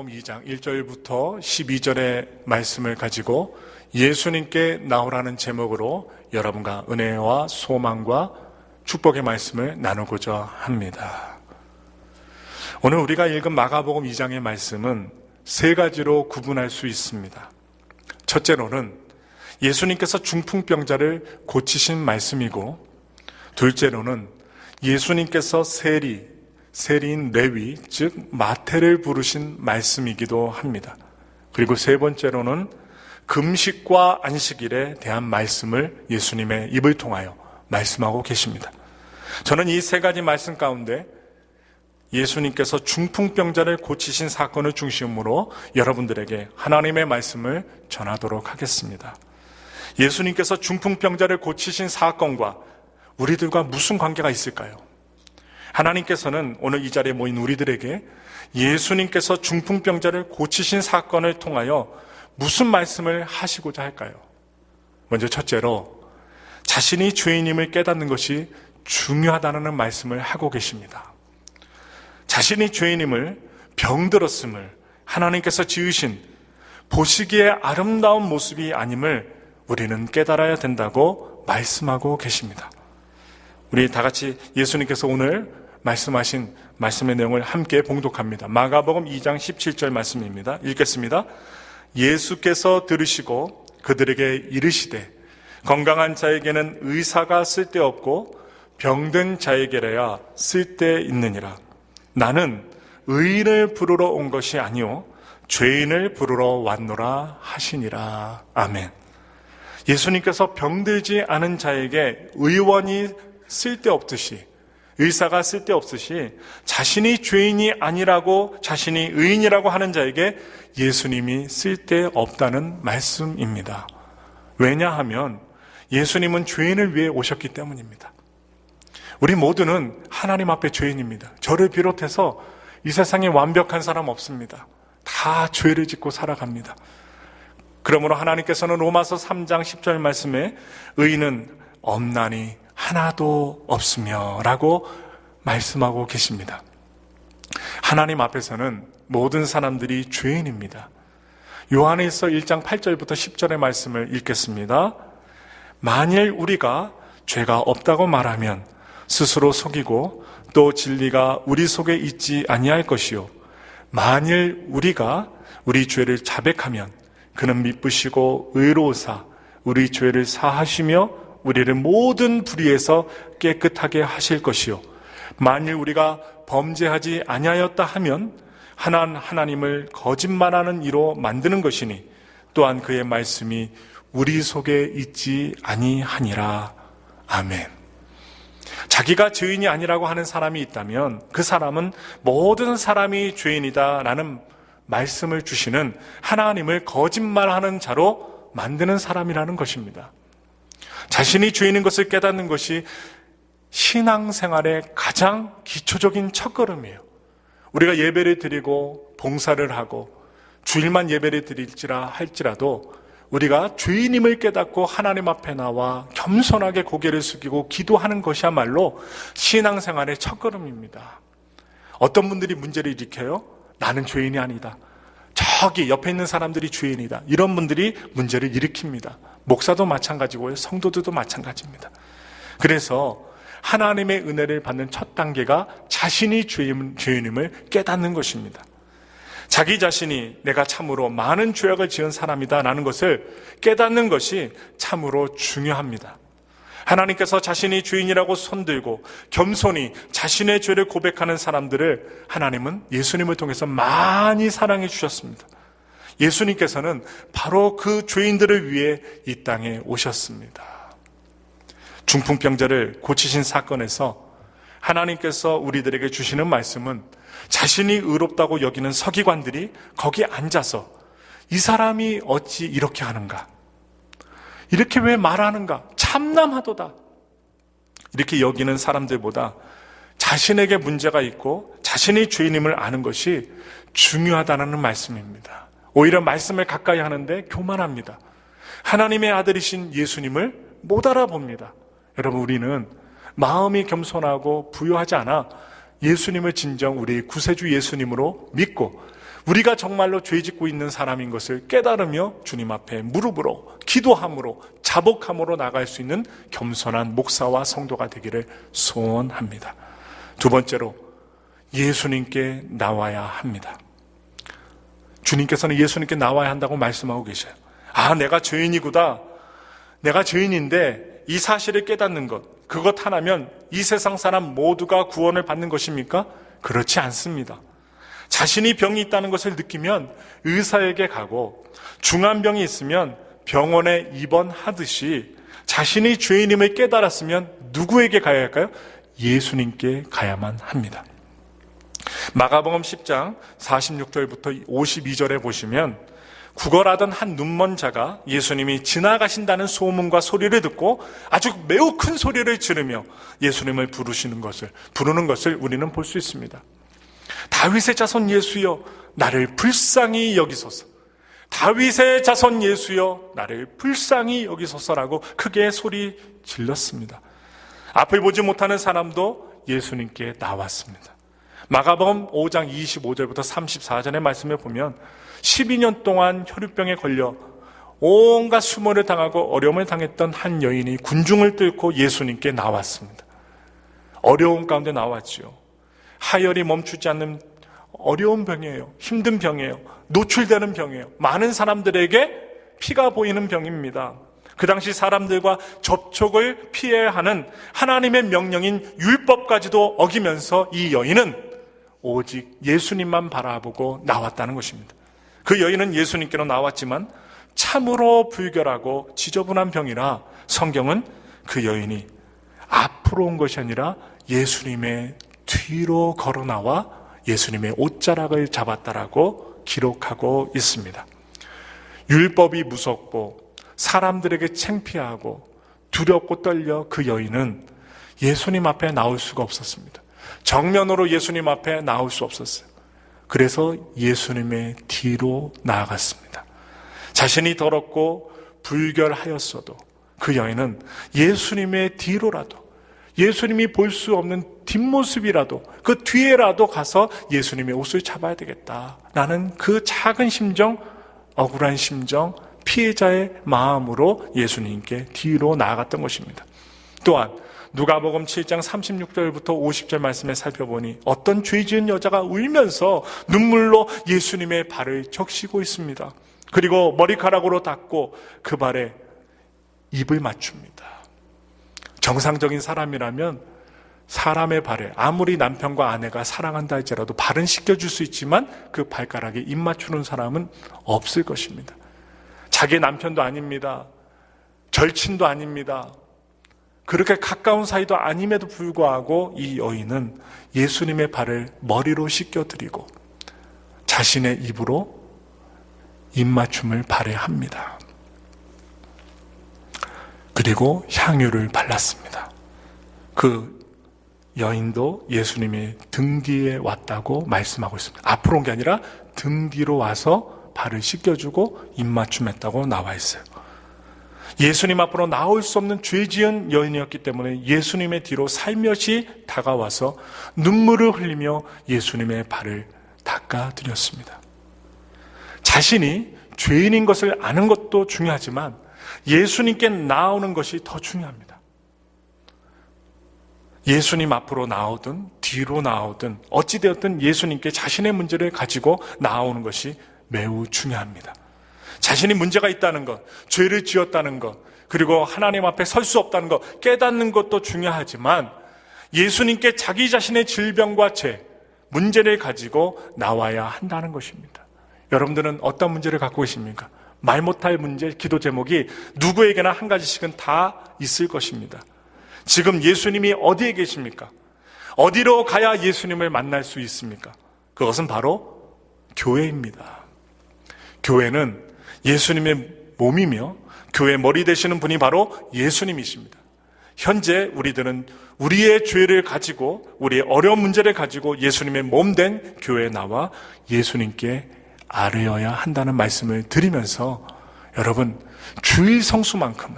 마가복음 2장 1절부터 12절의 말씀을 가지고 예수님께 나오라는 제목으로 여러분과 은혜와 소망과 축복의 말씀을 나누고자 합니다. 오늘 우리가 읽은 마가복음 2장의 말씀은 세 가지로 구분할 수 있습니다. 첫째로는 예수님께서 중풍병자를 고치신 말씀이고, 둘째로는 예수님께서 세리인 레위, 즉 마태를 부르신 말씀이기도 합니다. 그리고 세 번째로는 금식과 안식일에 대한 말씀을 예수님의 입을 통하여 말씀하고 계십니다. 저는 이 세 가지 말씀 가운데 예수님께서 중풍병자를 고치신 사건을 중심으로 여러분들에게 하나님의 말씀을 전하도록 하겠습니다. 예수님께서 중풍병자를 고치신 사건과 우리들과 무슨 관계가 있을까요? 하나님께서는 오늘 이 자리에 모인 우리들에게 예수님께서 중풍병자를 고치신 사건을 통하여 무슨 말씀을 하시고자 할까요? 먼저 첫째로 자신이 죄인임을 깨닫는 것이 중요하다는 말씀을 하고 계십니다. 자신이 죄인임을, 병들었음을, 하나님께서 지으신 보시기에 아름다운 모습이 아님을 우리는 깨달아야 된다고 말씀하고 계십니다. 우리 다 같이 예수님께서 오늘 말씀하신 말씀의 내용을 함께 봉독합니다. 마가복음 2장 17절 말씀입니다. 읽겠습니다. 예수께서 들으시고 그들에게 이르시되 건강한 자에게는 의사가 쓸데없고 병든 자에게라야 쓸데있느니라. 나는 의인을 부르러 온 것이 아니요 죄인을 부르러 왔노라 하시니라. 아멘. 예수님께서 병들지 않은 자에게 의원이 쓸데없듯이, 의사가 쓸데없듯이 자신이 죄인이 아니라고, 자신이 의인이라고 하는 자에게 예수님이 쓸데없다는 말씀입니다. 왜냐하면 예수님은 죄인을 위해 오셨기 때문입니다. 우리 모두는 하나님 앞에 죄인입니다. 저를 비롯해서 이 세상에 완벽한 사람 없습니다. 다 죄를 짓고 살아갑니다. 그러므로 하나님께서는 로마서 3장 10절 말씀에 의인은 없나니 하나도 없으며 라고 말씀하고 계십니다. 하나님 앞에서는 모든 사람들이 죄인입니다. 요한일서 1장 8절부터 10절의 말씀을 읽겠습니다. 만일 우리가 죄가 없다고 말하면 스스로 속이고 또 진리가 우리 속에 있지 아니할 것이요 만일 우리가 우리 죄를 자백하면 그는 미쁘시고 의로우사 우리 죄를 사하시며 우리를 모든 불의에서 깨끗하게 하실 것이요 만일 우리가 범죄하지 아니하였다 하면 하나님을 거짓말하는 이로 만드는 것이니 또한 그의 말씀이 우리 속에 있지 아니하니라. 아멘. 자기가 죄인이 아니라고 하는 사람이 있다면 그 사람은 모든 사람이 죄인이다라는 말씀을 주시는 하나님을 거짓말하는 자로 만드는 사람이라는 것입니다. 자신이 죄인인 것을 깨닫는 것이 신앙생활의 가장 기초적인 첫걸음이에요. 우리가 예배를 드리고 봉사를 하고 주일만 예배를 드릴지라 할지라도 우리가 죄인임을 깨닫고 하나님 앞에 나와 겸손하게 고개를 숙이고 기도하는 것이야말로 신앙생활의 첫걸음입니다. 어떤 분들이 문제를 일으켜요? 나는 죄인이 아니다. 저기 옆에 있는 사람들이 죄인이다. 이런 분들이 문제를 일으킵니다. 목사도 마찬가지고요. 성도들도 마찬가지입니다. 그래서 하나님의 은혜를 받는 첫 단계가 자신이 죄인임을 깨닫는 것입니다. 자기 자신이 내가 참으로 많은 죄악을 지은 사람이다 라는 것을 깨닫는 것이 참으로 중요합니다. 하나님께서 자신이 죄인이라고 손들고 겸손히 자신의 죄를 고백하는 사람들을 하나님은 예수님을 통해서 많이 사랑해 주셨습니다. 예수님께서는 바로 그 죄인들을 위해 이 땅에 오셨습니다. 중풍병자를 고치신 사건에서 하나님께서 우리들에게 주시는 말씀은 자신이 의롭다고 여기는 서기관들이 거기 앉아서 이 사람이 어찌 이렇게 하는가? 이렇게 왜 말하는가? 참남하도다. 이렇게 여기는 사람들보다 자신에게 문제가 있고 자신이 죄인임을 아는 것이 중요하다는 말씀입니다. 오히려 말씀을 가까이 하는데 교만합니다. 하나님의 아들이신 예수님을 못 알아봅니다. 여러분, 우리는 마음이 겸손하고 부유하지 않아 예수님을 진정 우리 구세주 예수님으로 믿고 우리가 정말로 죄 짓고 있는 사람인 것을 깨달으며 주님 앞에 무릎으로 기도함으로 자복함으로 나갈 수 있는 겸손한 목사와 성도가 되기를 소원합니다. 두 번째로 예수님께 나와야 합니다. 주님께서는 예수님께 나와야 한다고 말씀하고 계셔요. 내가 죄인이구나. 내가 죄인인데 이 사실을 깨닫는 것, 그것 하나면 이 세상 사람 모두가 구원을 받는 것입니까? 그렇지 않습니다. 자신이 병이 있다는 것을 느끼면 의사에게 가고, 중한 병이 있으면 병원에 입원하듯이 자신이 죄인임을 깨달았으면 누구에게 가야 할까요? 예수님께 가야만 합니다. 마가복음 10장 46절부터 52절에 보시면 구걸하던 한 눈먼 자가 예수님이 지나가신다는 소문과 소리를 듣고 아주 매우 큰 소리를 지르며 예수님을 부르는 것을 우리는 볼 수 있습니다. 다윗의 자손 예수여, 나를 불쌍히 여기소서. 다윗의 자손 예수여, 나를 불쌍히 여기소서라고 크게 소리 질렀습니다. 앞을 보지 못하는 사람도 예수님께 나왔습니다. 마가복음 5장 25절부터 34절의 말씀을 보면 12년 동안 혈유병에 걸려 온갖 수모를 당하고 어려움을 당했던 한 여인이 군중을 뚫고 예수님께 나왔습니다. 어려운 가운데 나왔지요. 하혈이 멈추지 않는 어려운 병이에요. 힘든 병이에요. 노출되는 병이에요. 많은 사람들에게 피가 보이는 병입니다. 그 당시 사람들과 접촉을 피해야 하는 하나님의 명령인 율법까지도 어기면서 이 여인은 오직 예수님만 바라보고 나왔다는 것입니다. 그 여인은 예수님께로 나왔지만 참으로 불결하고 지저분한 병이라 성경은 그 여인이 앞으로 온 것이 아니라 예수님의 뒤로 걸어 나와 예수님의 옷자락을 잡았다라고 기록하고 있습니다. 율법이 무섭고 사람들에게 창피하고 두렵고 떨려 그 여인은 예수님 앞에 나올 수가 없었습니다. 정면으로 예수님 앞에 나올 수 없었어요. 그래서 예수님의 뒤로 나아갔습니다. 자신이 더럽고 불결하였어도 그 여인은 예수님의 뒤로라도, 예수님이 볼 수 없는 뒷모습이라도 그 뒤에라도 가서 예수님의 옷을 잡아야 되겠다라는 그 작은 심정, 억울한 심정, 피해자의 마음으로 예수님께 뒤로 나아갔던 것입니다. 또한 누가복음 7장 36절부터 50절 말씀에 살펴보니 어떤 죄 지은 여자가 울면서 눈물로 예수님의 발을 적시고 있습니다. 그리고 머리카락으로 닦고 그 발에 입을 맞춥니다. 정상적인 사람이라면 사람의 발에 아무리 남편과 아내가 사랑한다 할지라도 발은 씻겨줄 수 있지만 그 발가락에 입 맞추는 사람은 없을 것입니다. 자기 남편도 아닙니다. 절친도 아닙니다. 그렇게 가까운 사이도 아님에도 불구하고 이 여인은 예수님의 발을 머리로 씻겨드리고 자신의 입으로 입맞춤을 발휘합니다. 그리고 향유를 발랐습니다. 그 여인도 예수님의 등 뒤에 왔다고 말씀하고 있습니다. 앞으로 온 게 아니라 등 뒤로 와서 발을 씻겨주고 입맞춤했다고 나와 있어요. 예수님 앞으로 나올 수 없는 죄 지은 여인이었기 때문에 예수님의 뒤로 살며시 다가와서 눈물을 흘리며 예수님의 발을 닦아드렸습니다. 자신이 죄인인 것을 아는 것도 중요하지만 예수님께 나오는 것이 더 중요합니다. 예수님 앞으로 나오든 뒤로 나오든 어찌되었든 예수님께 자신의 문제를 가지고 나오는 것이 매우 중요합니다. 자신이 문제가 있다는 것, 죄를 지었다는 것, 그리고 하나님 앞에 설 수 없다는 것 깨닫는 것도 중요하지만 예수님께 자기 자신의 질병과 죄, 문제를 가지고 나와야 한다는 것입니다. 여러분들은 어떤 문제를 갖고 계십니까? 말 못할 문제, 기도 제목이 누구에게나 한 가지씩은 다 있을 것입니다. 지금 예수님이 어디에 계십니까? 어디로 가야 예수님을 만날 수 있습니까? 그것은 바로 교회입니다. 교회는 예수님의 몸이며 교회 머리 되시는 분이 바로 예수님이십니다. 현재 우리들은 우리의 죄를 가지고 우리의 어려운 문제를 가지고 예수님의 몸 된 교회에 나와 예수님께 아뢰어야 한다는 말씀을 드리면서 여러분 주일 성수만큼은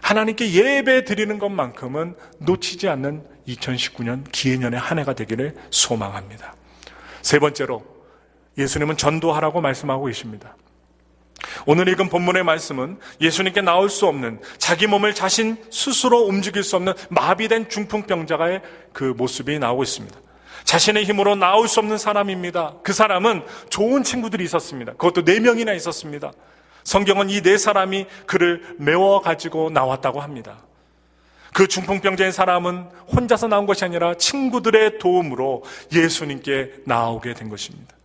하나님께 예배 드리는 것만큼은 놓치지 않는 2019년 기해년의 한 해가 되기를 소망합니다. 세 번째로 예수님은 전도하라고 말씀하고 계십니다. 오늘 읽은 본문의 말씀은 예수님께 나올 수 없는, 자기 몸을 자신 스스로 움직일 수 없는 마비된 중풍병자의 그 모습이 나오고 있습니다. 자신의 힘으로 나올 수 없는 사람입니다. 그 사람은 좋은 친구들이 있었습니다. 그것도 4명이나 있었습니다. 성경은 이 4사람이 그를 메워가지고 나왔다고 합니다. 그 중풍병자인 사람은 혼자서 나온 것이 아니라 친구들의 도움으로 예수님께 나오게 된 것입니다.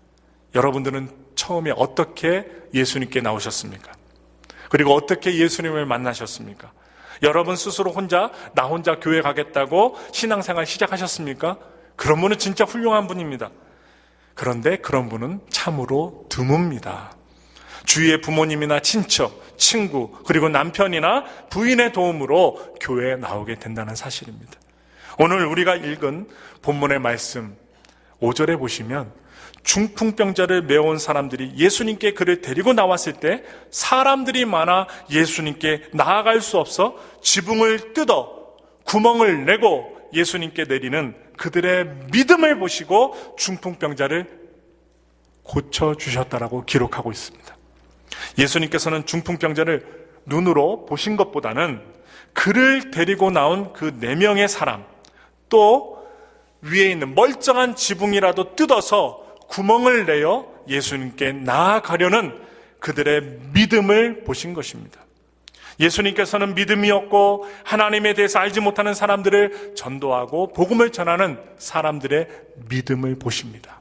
여러분들은 처음에 어떻게 예수님께 나오셨습니까? 그리고 어떻게 예수님을 만나셨습니까? 여러분 스스로 나 혼자 교회 가겠다고 신앙생활 시작하셨습니까? 그런 분은 진짜 훌륭한 분입니다. 그런데 그런 분은 참으로 드뭅니다. 주위의 부모님이나 친척, 친구, 그리고 남편이나 부인의 도움으로 교회에 나오게 된다는 사실입니다. 오늘 우리가 읽은 본문의 말씀 5절에 보시면 중풍병자를 메워온 사람들이 예수님께 그를 데리고 나왔을 때 사람들이 많아 예수님께 나아갈 수 없어 지붕을 뜯어 구멍을 내고 예수님께 내리는 그들의 믿음을 보시고 중풍병자를 고쳐주셨다라고 기록하고 있습니다. 예수님께서는 중풍병자를 눈으로 보신 것보다는 그를 데리고 나온 그 4명의 사람, 또 위에 있는 멀쩡한 지붕이라도 뜯어서 구멍을 내어 예수님께 나아가려는 그들의 믿음을 보신 것입니다. 예수님께서는 믿음이 없고 하나님에 대해서 알지 못하는 사람들을 전도하고 복음을 전하는 사람들의 믿음을 보십니다.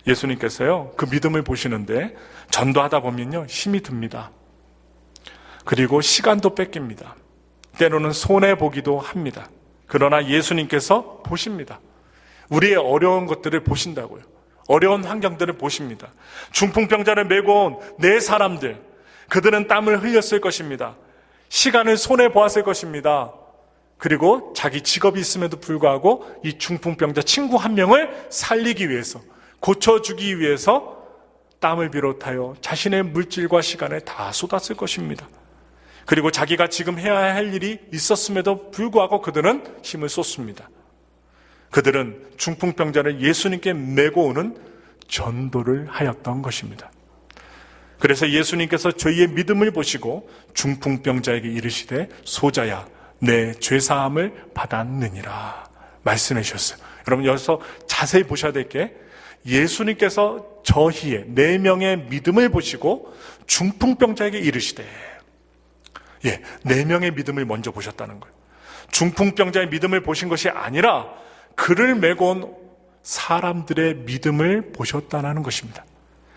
예수님께서요, 그 믿음을 보시는데 전도하다 보면요, 힘이 듭니다. 그리고 시간도 뺏깁니다. 때로는 손해보기도 합니다. 그러나 예수님께서 보십니다. 우리의 어려운 것들을 보신다고요. 어려운 환경들을 보십니다. 중풍병자를 메고 온 4사람들, 그들은 땀을 흘렸을 것입니다. 시간을 손해보았을 것입니다. 그리고 자기 직업이 있음에도 불구하고 이 중풍병자 친구 한 명을 살리기 위해서, 고쳐주기 위해서 땀을 비롯하여 자신의 물질과 시간을 다 쏟았을 것입니다. 그리고 자기가 지금 해야 할 일이 있었음에도 불구하고 그들은 힘을 쏟습니다. 그들은 중풍병자를 예수님께 메고 오는 전도를 하였던 것입니다. 그래서 예수님께서 저희의 믿음을 보시고 중풍병자에게 이르시되 소자야 내 죄사함을 받았느니라 말씀해 주셨어요. 여러분 여기서 자세히 보셔야 될 게 예수님께서 저희의 4명의 믿음을 보시고 중풍병자에게 이르시되 4명의 믿음을 먼저 보셨다는 거예요. 중풍병자의 믿음을 보신 것이 아니라 그를 메고 온 사람들의 믿음을 보셨다는 것입니다.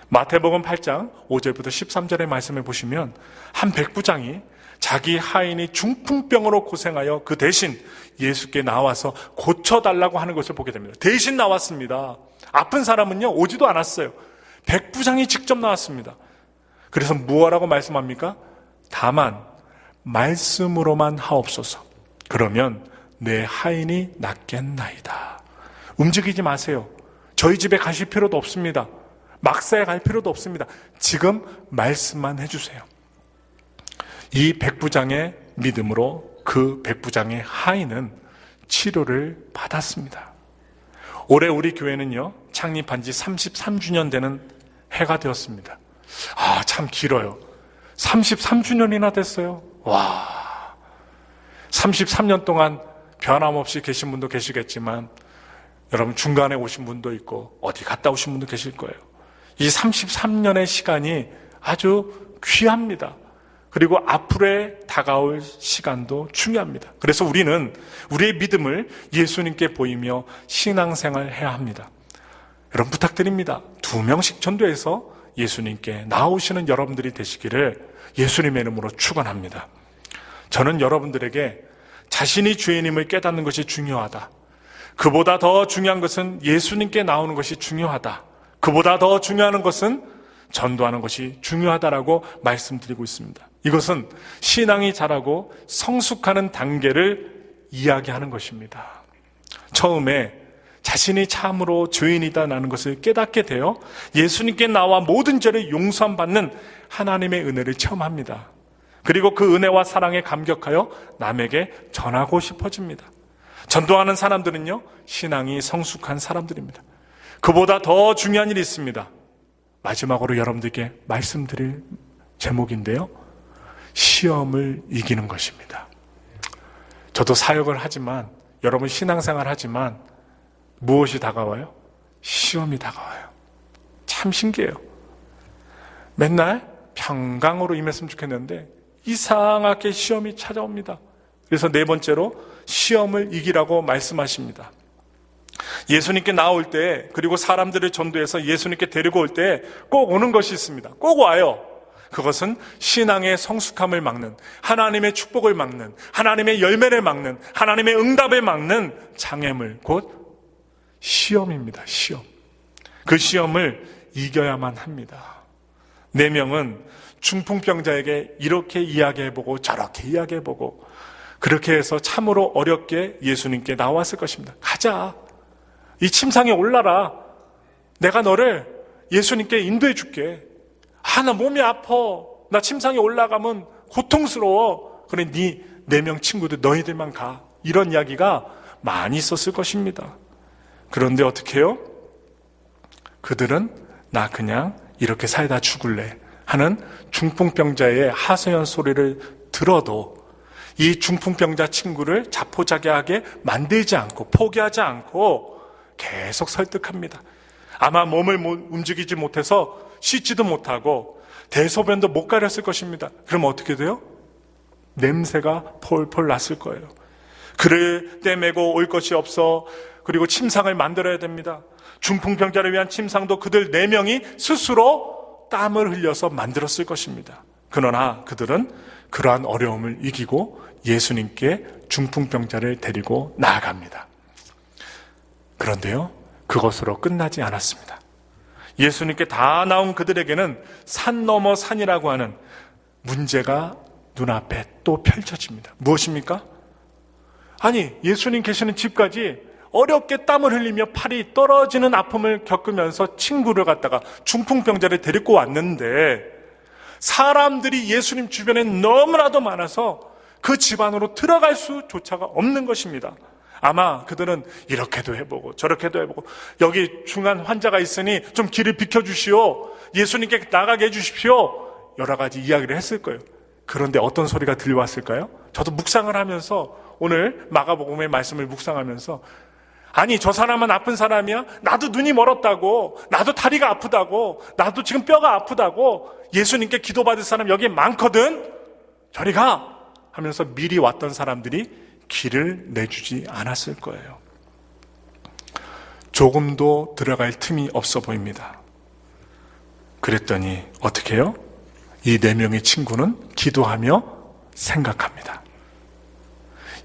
마태복음 8장 5절부터 13절의 말씀을 보시면 한 백부장이 자기 하인이 중풍병으로 고생하여 그 대신 예수께 나와서 고쳐달라고 하는 것을 보게 됩니다. 대신 나왔습니다. 아픈 사람은요 오지도 않았어요. 백부장이 직접 나왔습니다. 그래서 무엇라고 말씀합니까? 다만 말씀으로만 하옵소서. 그러면 내 하인이 낫겠나이다. 움직이지 마세요. 저희 집에 가실 필요도 없습니다. 막사에 갈 필요도 없습니다. 지금 말씀만 해주세요. 이 백부장의 믿음으로 그 백부장의 하인은 치료를 받았습니다. 올해 우리 교회는요 창립한 지 33주년 되는 해가 되었습니다. 참 길어요. 33주년이나 됐어요. 와, 33년 동안 변함없이 계신 분도 계시겠지만 여러분 중간에 오신 분도 있고 어디 갔다 오신 분도 계실 거예요. 이 33년의 시간이 아주 귀합니다. 그리고 앞으로의 다가올 시간도 중요합니다. 그래서 우리는 우리의 믿음을 예수님께 보이며 신앙생활을 해야 합니다. 여러분 부탁드립니다. 2명씩 전도해서 예수님께 나오시는 여러분들이 되시기를 예수님의 이름으로 축원합니다. 저는 여러분들에게 자신이 죄인임을 깨닫는 것이 중요하다. 그보다 더 중요한 것은 예수님께 나오는 것이 중요하다. 그보다 더 중요한 것은 전도하는 것이 중요하다라고 말씀드리고 있습니다. 이것은 신앙이 자라고 성숙하는 단계를 이야기하는 것입니다. 처음에 자신이 참으로 죄인이다라는 것을 깨닫게 되어 예수님께 나와 모든 죄를 용서받는 하나님의 은혜를 체험합니다. 그리고 그 은혜와 사랑에 감격하여 남에게 전하고 싶어집니다. 전도하는 사람들은요 신앙이 성숙한 사람들입니다. 그보다 더 중요한 일이 있습니다. 마지막으로 여러분들께 말씀드릴 제목인데요. 시험을 이기는 것입니다. 저도 사역을 하지만, 여러분 신앙생활 하지만 무엇이 다가와요? 시험이 다가와요. 참 신기해요. 맨날 평강으로 임했으면 좋겠는데 이상하게 시험이 찾아옵니다. 그래서 네 번째로 시험을 이기라고 말씀하십니다. 예수님께 나올 때, 그리고 사람들을 전도해서 예수님께 데리고 올 때 꼭 오는 것이 있습니다. 꼭 와요. 그것은 신앙의 성숙함을 막는, 하나님의 축복을 막는, 하나님의 열매를 막는, 하나님의 응답을 막는 장애물, 곧 시험입니다. 시험. 그 시험을 이겨야만 합니다. 4명은 중풍병자에게 이렇게 이야기해보고 저렇게 이야기해보고 그렇게 해서 참으로 어렵게 예수님께 나왔을 것입니다. 가자. 이 침상에 올라라. 내가 너를 예수님께 인도해 줄게. 나 몸이 아파. 나 침상에 올라가면 고통스러워. 그래, 네 4명 친구들 너희들만 가. 이런 이야기가 많이 있었을 것입니다. 그런데 어떻게 해요? 그들은 나 그냥 이렇게 살다 죽을래 하는 중풍병자의 하소연 소리를 들어도 이 중풍병자 친구를 자포자기하게 만들지 않고 포기하지 않고 계속 설득합니다. 아마 몸을 움직이지 못해서 씻지도 못하고 대소변도 못 가렸을 것입니다. 그럼 어떻게 돼요? 냄새가 폴폴 났을 거예요. 그를 떼매고 올 것이 없어. 그리고 침상을 만들어야 됩니다. 중풍병자를 위한 침상도 그들 4명이 스스로 땀을 흘려서 만들었을 것입니다. 그러나 그들은 그러한 어려움을 이기고 예수님께 중풍병자를 데리고 나아갑니다. 그런데요, 그것으로 끝나지 않았습니다. 예수님께 다 나온 그들에게는 산 넘어 산이라고 하는 문제가 눈앞에 또 펼쳐집니다. 무엇입니까? 아니, 예수님 계시는 집까지 어렵게 땀을 흘리며 팔이 떨어지는 아픔을 겪으면서 친구를 갖다가 중풍병자를 데리고 왔는데 사람들이 예수님 주변에 너무나도 많아서 그 집 안으로 들어갈 수조차가 없는 것입니다. 아마 그들은 이렇게도 해보고 저렇게도 해보고 여기 중한 환자가 있으니 좀 길을 비켜주시오. 예수님께 나가게 해주십시오. 여러 가지 이야기를 했을 거예요. 그런데 어떤 소리가 들려왔을까요? 저도 묵상을 하면서 오늘 마가복음의 말씀을 묵상하면서 아니, 저 사람은 아픈 사람이야? 나도 눈이 멀었다고, 나도 다리가 아프다고, 나도 지금 뼈가 아프다고 예수님께 기도받을 사람 여기 많거든? 저리 가! 하면서 미리 왔던 사람들이 길을 내주지 않았을 거예요. 조금도 들어갈 틈이 없어 보입니다. 그랬더니 어떻게 해요? 이 4명의 친구는 기도하며 생각합니다.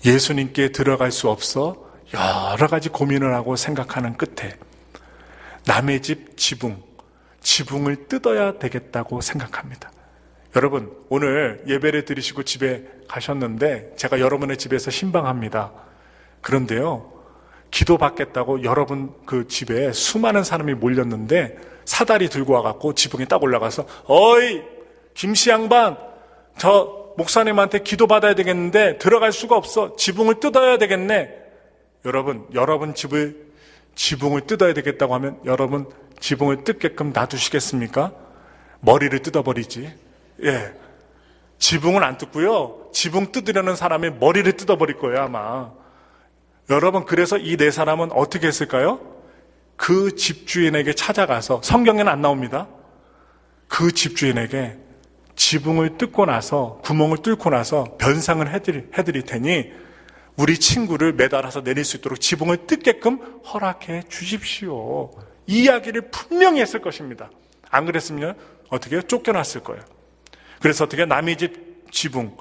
예수님께 들어갈 수 없어 여러 가지 고민을 하고 생각하는 끝에 남의 집 지붕을 뜯어야 되겠다고 생각합니다. 여러분, 오늘 예배를 드리시고 집에 가셨는데 제가 여러분의 집에서 신방합니다. 그런데요, 기도받겠다고 여러분 그 집에 수많은 사람이 몰렸는데 사다리 들고 와갖고 지붕에 딱 올라가서 어이 김씨 양반, 저 목사님한테 기도받아야 되겠는데 들어갈 수가 없어. 지붕을 뜯어야 되겠네. 여러분 지붕을 뜯어야 되겠다고 하면 여러분 지붕을 뜯게끔 놔두시겠습니까? 머리를 뜯어버리지. 예, 지붕은 안 뜯고요, 지붕 뜯으려는 사람의 머리를 뜯어버릴 거예요 아마. 여러분, 그래서 이 4사람은 어떻게 했을까요? 그 집주인에게 찾아가서, 성경에는 안 나옵니다. 그 집주인에게 지붕을 뜯고 나서, 구멍을 뚫고 나서 변상을 해드릴 테니 우리 친구를 매달아서 내릴 수 있도록 지붕을 뜯게끔 허락해 주십시오. 이 이야기를 분명히 했을 것입니다. 안 그랬으면 어떻게 해요? 쫓겨났을 거예요. 그래서 어떻게 남의 집 지붕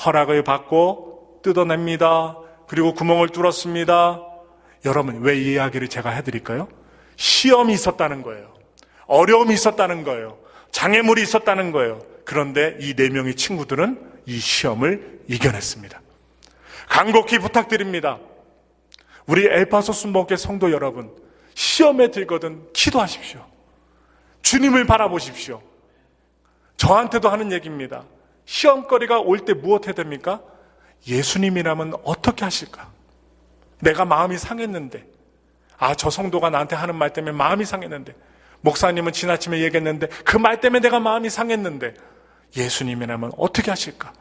허락을 받고 뜯어냅니다. 그리고 구멍을 뚫었습니다. 여러분, 왜 이 이야기를 제가 해드릴까요? 시험이 있었다는 거예요. 어려움이 있었다는 거예요. 장애물이 있었다는 거예요. 그런데 이 4명의 친구들은 이 시험을 이겨냈습니다. 간곡히 부탁드립니다. 우리 엘파소 순복음교회 성도 여러분, 시험에 들거든 기도하십시오. 주님을 바라보십시오. 저한테도 하는 얘기입니다. 시험거리가 올 때 무엇 해야 됩니까? 예수님이라면 어떻게 하실까? 내가 마음이 상했는데, 저 성도가 나한테 하는 말 때문에 마음이 상했는데, 목사님은 지나치게 얘기했는데 그 말 때문에 내가 마음이 상했는데 예수님이라면 어떻게 하실까?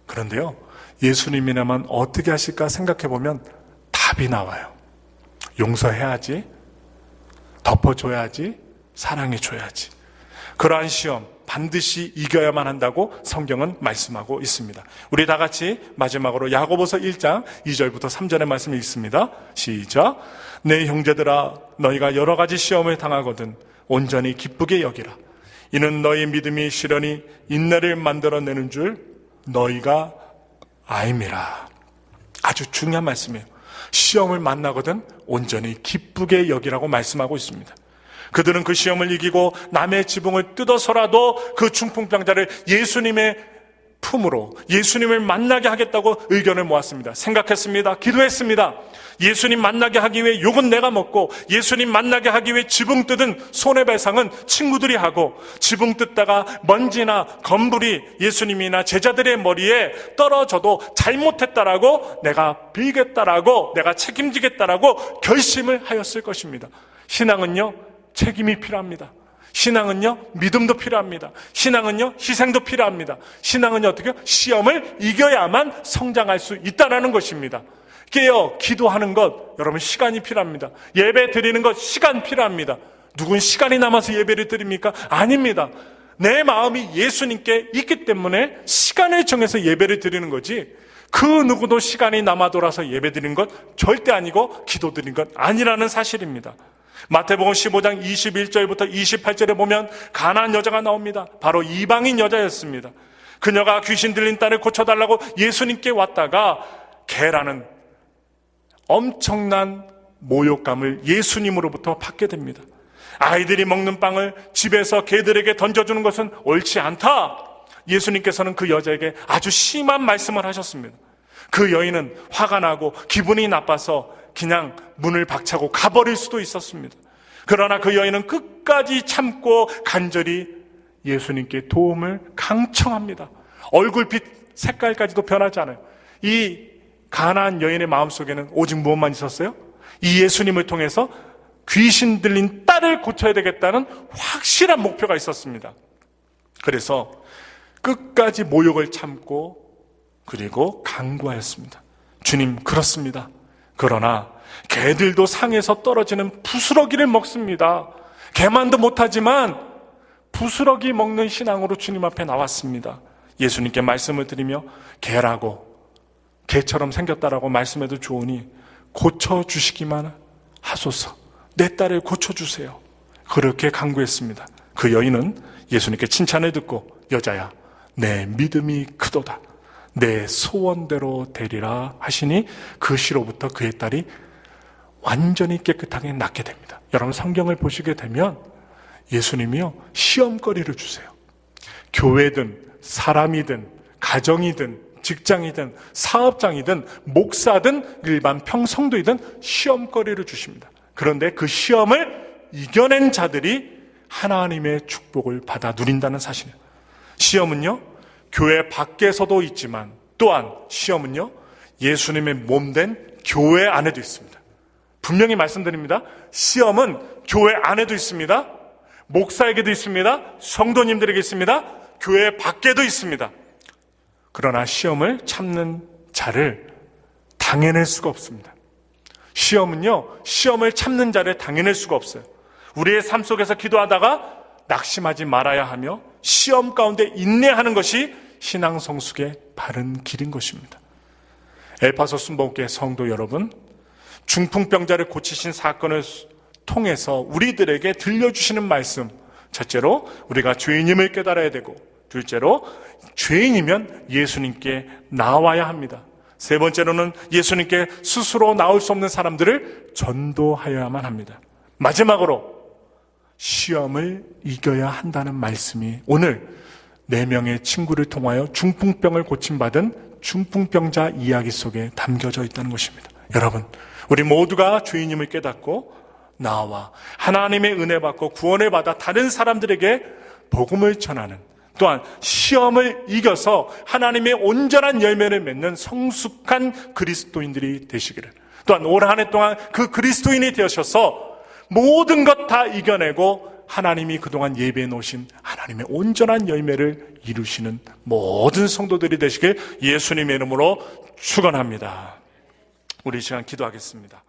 그런데요, 예수님이라면 어떻게 하실까 생각해보면 답이 나와요. 용서해야지, 덮어줘야지, 사랑해줘야지. 그러한 시험 반드시 이겨야만 한다고 성경은 말씀하고 있습니다. 우리 다 같이 마지막으로 야고보서 1장 2절부터 3절의 말씀이 있습니다. 시작. 내 형제들아, 너희가 여러 가지 시험을 당하거든 온전히 기쁘게 여기라. 이는 너희 믿음이 실현이 인내를 만들어내는 줄 너희가 아임이라. 아주 중요한 말씀이에요. 시험을 만나거든 온전히 기쁘게 여기라고 말씀하고 있습니다. 그들은 그 시험을 이기고 남의 지붕을 뜯어서라도 그 중풍병자를 예수님의 품으로 예수님을 만나게 하겠다고 의견을 모았습니다. 생각했습니다. 기도했습니다. 예수님 만나게 하기 위해 욕은 내가 먹고 예수님 만나게 하기 위해 지붕 뜯은 손해배상은 친구들이 하고 지붕 뜯다가 먼지나 검불이 예수님이나 제자들의 머리에 떨어져도 잘못했다라고 내가 빌겠다라고 내가 책임지겠다라고 결심을 하였을 것입니다. 신앙은요, 책임이 필요합니다. 신앙은요, 믿음도 필요합니다. 신앙은요, 희생도 필요합니다. 신앙은요, 어떻게 시험을 이겨야만 성장할 수 있다는 것입니다. 깨어 기도하는 것, 여러분 시간이 필요합니다. 예배 드리는 것 시간 필요합니다. 누군 시간이 남아서 예배를 드립니까? 아닙니다. 내 마음이 예수님께 있기 때문에 시간을 정해서 예배를 드리는 거지, 그 누구도 시간이 남아 돌아서 예배 드리는 것 절대 아니고 기도 드리는 것 아니라는 사실입니다. 마태복음 15장 21절부터 28절에 보면 가나안 여자가 나옵니다. 바로 이방인 여자였습니다. 그녀가 귀신 들린 딸을 고쳐달라고 예수님께 왔다가 개라는 엄청난 모욕감을 예수님으로부터 받게 됩니다. 아이들이 먹는 빵을 집에서 개들에게 던져주는 것은 옳지 않다. 예수님께서는 그 여자에게 아주 심한 말씀을 하셨습니다. 그 여인은 화가 나고 기분이 나빠서 그냥 문을 박차고 가버릴 수도 있었습니다. 그러나 그 여인은 끝까지 참고 간절히 예수님께 도움을 강청합니다. 얼굴빛 색깔까지도 변하지 않아요. 이 가나안 여인의 마음속에는 오직 무엇만 있었어요? 이 예수님을 통해서 귀신 들린 딸을 고쳐야 되겠다는 확실한 목표가 있었습니다. 그래서 끝까지 모욕을 참고 그리고 간구하였습니다. 주님, 그렇습니다. 그러나 개들도 상에서 떨어지는 부스러기를 먹습니다. 개만도 못하지만 부스러기 먹는 신앙으로 주님 앞에 나왔습니다. 예수님께 말씀을 드리며 개라고 개처럼 생겼다라고 말씀해도 좋으니 고쳐주시기만 하소서. 내 딸을 고쳐주세요. 그렇게 간구했습니다. 그 여인은 예수님께 칭찬을 듣고 여자야, 내 믿음이 크도다. 내 소원대로 되리라 하시니 그 시로부터 그의 딸이 완전히 깨끗하게 낫게 됩니다. 여러분 성경을 보시게 되면 예수님이요, 시험거리를 주세요. 교회든 사람이든 가정이든 직장이든 사업장이든 목사든 일반 평성도이든 시험거리를 주십니다. 그런데 그 시험을 이겨낸 자들이 하나님의 축복을 받아 누린다는 사실이에요. 시험은요, 교회 밖에서도 있지만 또한 시험은요, 예수님의 몸된 교회 안에도 있습니다. 분명히 말씀드립니다. 시험은 교회 안에도 있습니다. 목사에게도 있습니다. 성도님들에게 있습니다. 교회 밖에도 있습니다. 그러나 시험을 참는 자를 당해낼 수가 없습니다. 시험은요, 시험을 참는 자를 당해낼 수가 없어요. 우리의 삶 속에서 기도하다가 낙심하지 말아야 하며 시험 가운데 인내하는 것이 신앙 성숙의 바른 길인 것입니다. 엘파소 순복음교회 성도 여러분, 중풍병자를 고치신 사건을 통해서 우리들에게 들려주시는 말씀, 첫째로 우리가 죄인임을 깨달아야 되고, 둘째로 죄인이면 예수님께 나와야 합니다. 세 번째로는 예수님께 스스로 나올 수 없는 사람들을 전도하여야만 합니다. 마지막으로 시험을 이겨야 한다는 말씀이 오늘 4명의 친구를 통하여 중풍병을 고침받은 중풍병자 이야기 속에 담겨져 있다는 것입니다. 여러분, 우리 모두가 죄인임을 깨닫고 나와 하나님의 은혜 받고 구원을 받아 다른 사람들에게 복음을 전하는, 또한 시험을 이겨서 하나님의 온전한 열매를 맺는 성숙한 그리스도인들이 되시기를, 또한 올 한 해 동안 그 그리스도인이 되셔서 모든 것 다 이겨내고 하나님이 그동안 예배해 놓으신 하나님의 온전한 열매를 이루시는 모든 성도들이 되시길 예수님의 이름으로 축원합니다. 우리 이 시간 기도하겠습니다.